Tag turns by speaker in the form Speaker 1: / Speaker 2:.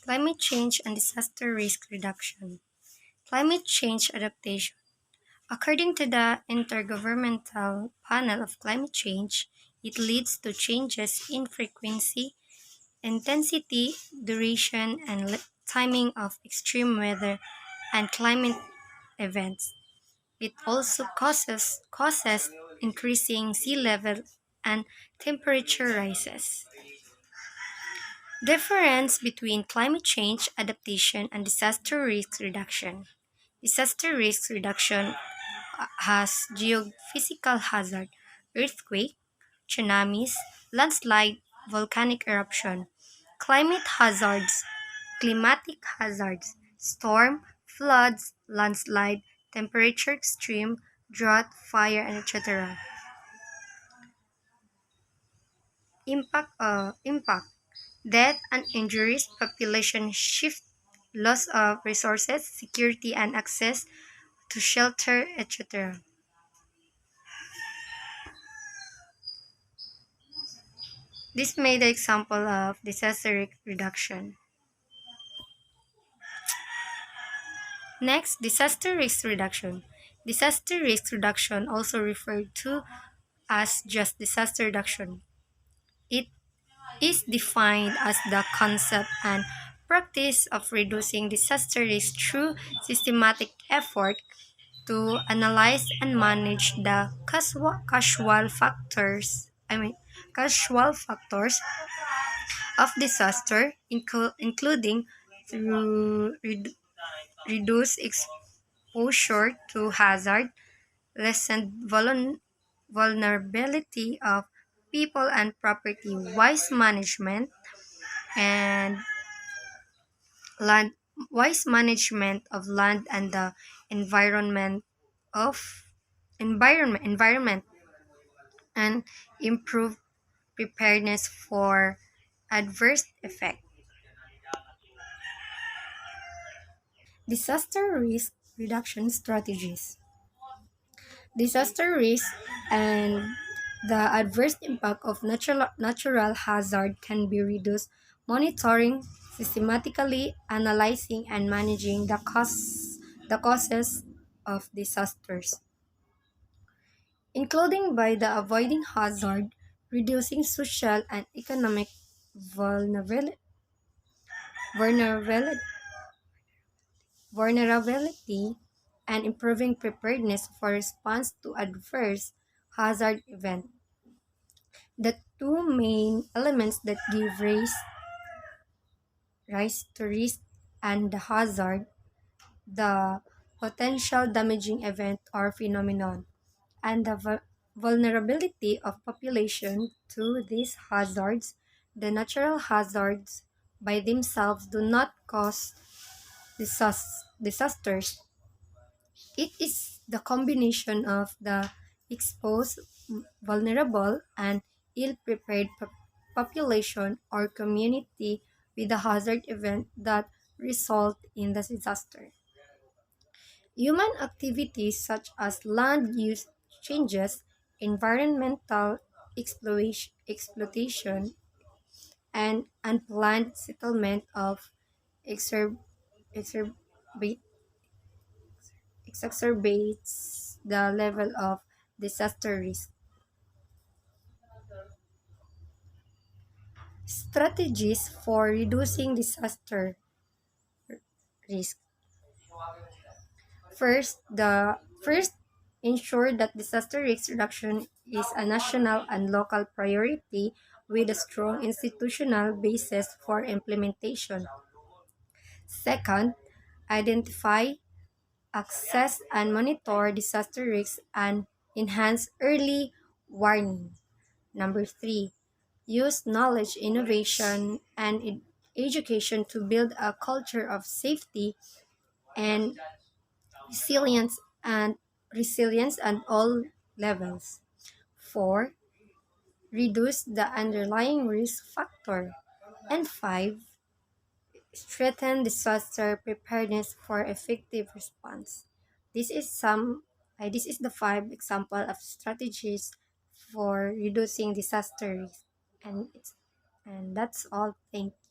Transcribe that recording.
Speaker 1: Climate change and disaster risk reduction. Climate change adaptation. According to the Intergovernmental Panel of Climate Change, it leads to changes in frequency, intensity, duration, and timing of extreme weather and climate events. It also causes increasing sea level and temperature rises. Difference between climate change adaptation and disaster risk reduction. Disaster risk reduction has geophysical hazard, earthquake, tsunamis, landslide, volcanic eruption, climate hazards, climatic hazards, storm, floods, landslide, temperature extreme, drought, fire, and etc. Impact death and injuries, population shift, loss of resources, security and access to shelter, etc. This made the example of disaster reduction. Next, disaster risk reduction. Disaster risk reduction, also referred to as just disaster reduction. It is defined as the concept and practice of reducing disaster risk through systematic effort to analyze and manage the casual factors of disaster, including through reduced exposure to hazard, lessened vulnerability of people and property, and land wise management of land and the of environment and improve preparedness for adverse effect. Disaster risk reduction strategies. Disaster risk and the adverse impact of natural hazard can be reduced monitoring, systematically analyzing and managing the causes of disasters, including by the avoiding hazard, reducing social and economic vulnerability, vulnerability, vulnerability and improving preparedness for response to adverse hazard event. The two main elements that give rise to risk and the hazard, the potential damaging event or phenomenon, and the vulnerability of population to these hazards. The natural hazards by themselves do not cause disasters. It is the combination of the exposed, vulnerable, and ill-prepared population or community with the hazard event that result in the disaster. Human activities such as land use changes, environmental exploitation, and unplanned settlement of exer- exacerbate exacerbates the level of disaster risk. Strategies for reducing disaster risk. First ensure that disaster risk reduction is a national and local priority with a strong institutional basis for implementation. Second, identify, assess, and monitor disaster risks and enhance early warning. Number three, use knowledge, innovation, and education to build a culture of safety and resilience and resilience at all levels. Four, reduce the underlying risk factor. And five, strengthen disaster preparedness for effective response. This is this is the five example of strategies for reducing disaster risk. And that's all. Thank you.